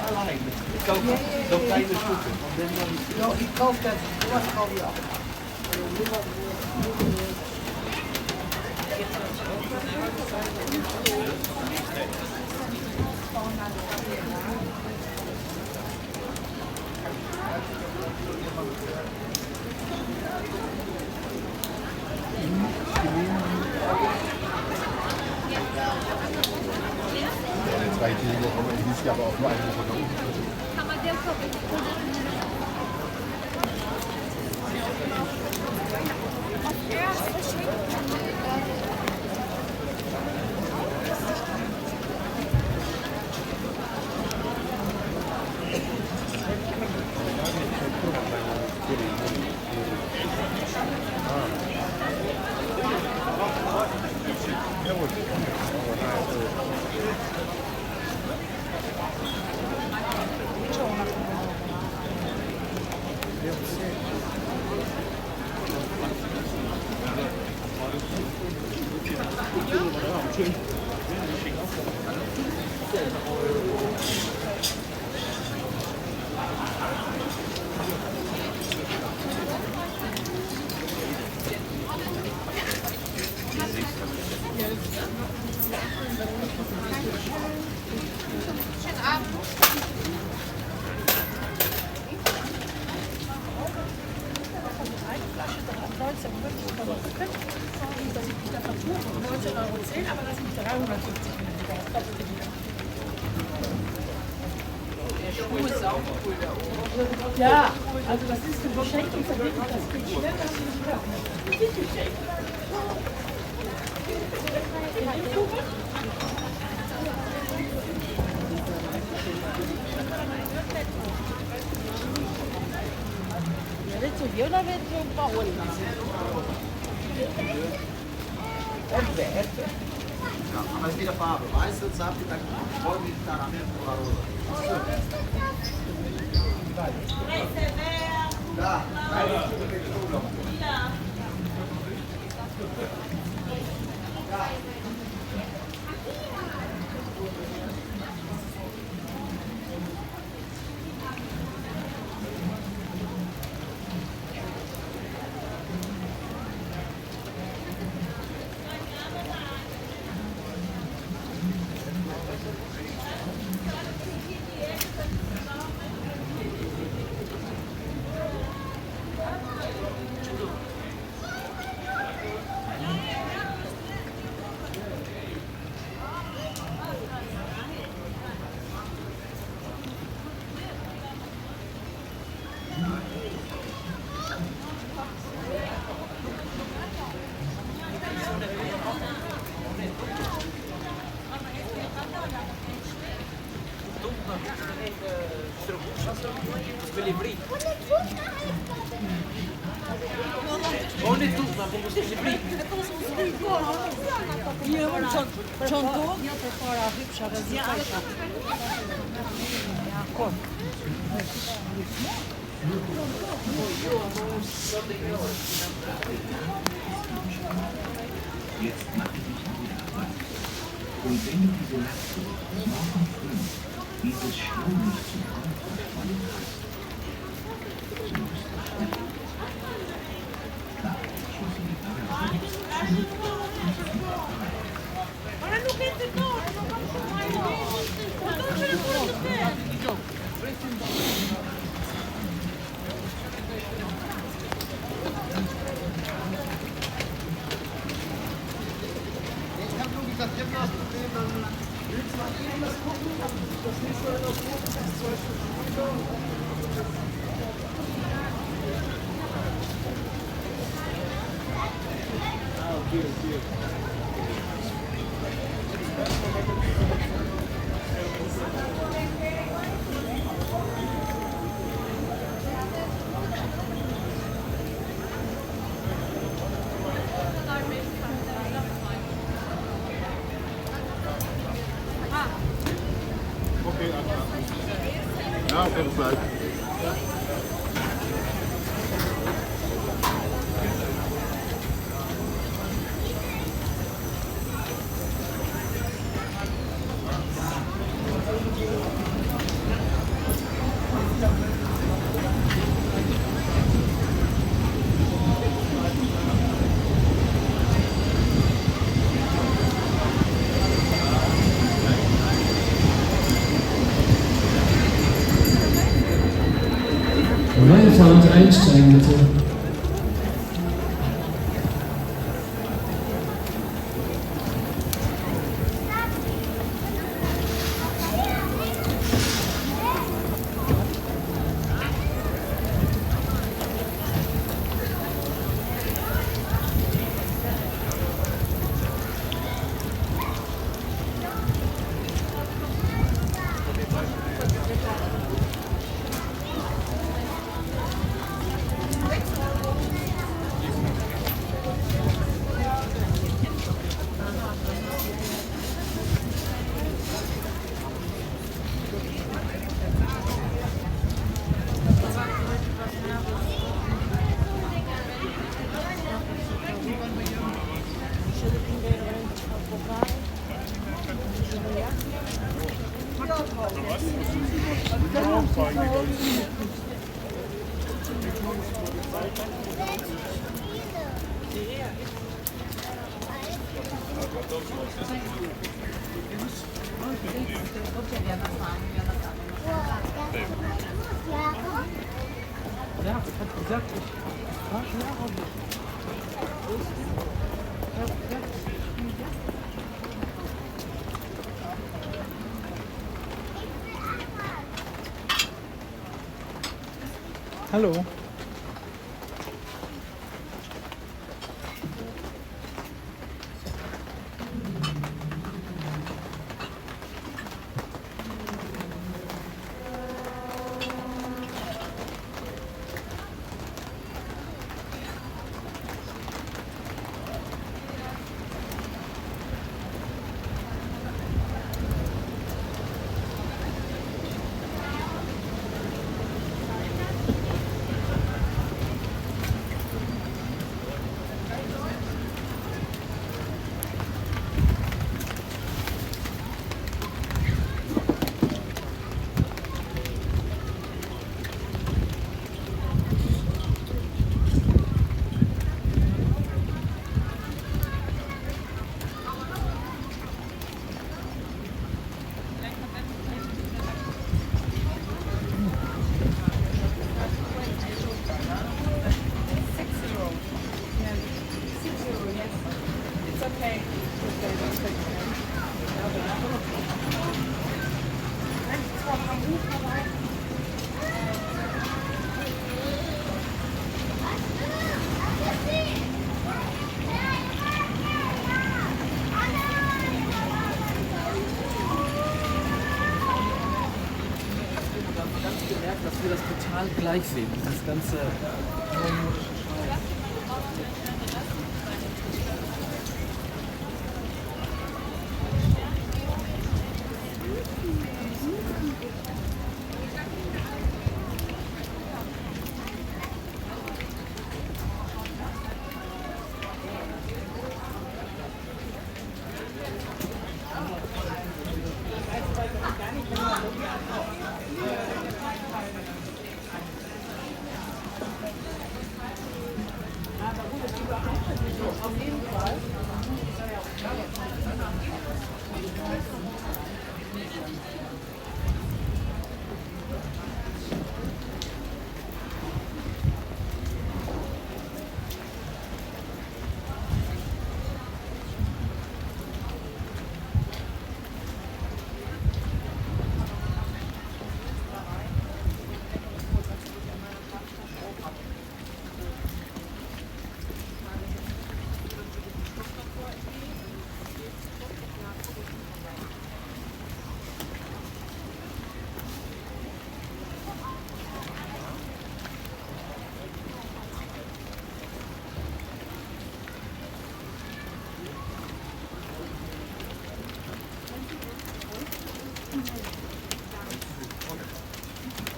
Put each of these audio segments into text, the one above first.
Allein. Ik koop zo'n kleine schoenen. Ja, ich kaufe das. Was kaufe ich auch? Jetzt reicht diese Woche, aber dieses Jahr aber auch nur eine Woche. Ja, also das ist ein Geschenk und verbinden das geht schnell, dass wir nicht haben. Das ist ein Geschenk. Vedete io la vedo un po' È verde. Ja, aber es ist wieder Farbe. Weiß und Saft, dann wollen wir da nach hinten oder rosa. Da, çanto para hüpsha dhe zikajsha. Ja, kom. Jetzt mache dich gut dabei. Und wenn du diese Latte morgen früh dieses Schlaulicht zum Anfang fallen hast, so musst du schnell. Klar, schon so die Barre. ich habe nur gesagt, ich habe das Problem, dann willst du mal eben das gucken, das nicht so in der Foto, das ist 2 Stunden später. Okay, okay. Okay, ja, auf jeden Fall. Einfahrt einsteigen, bitte. Hallo. Dass wir das total gleich sehen, das ganze.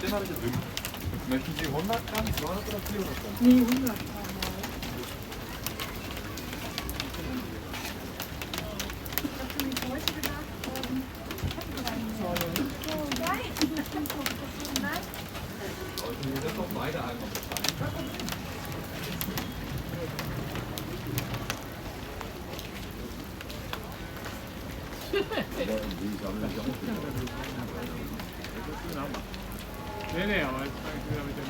Den habe ich jetzt drüben. Möchten Sie 100 Gramm, 200 oder 400 Gramm? Nee, 100 Gramm. Sollten wir das doch beide einmal bezahlen? Nee, aber jetzt kann ich wieder mit dem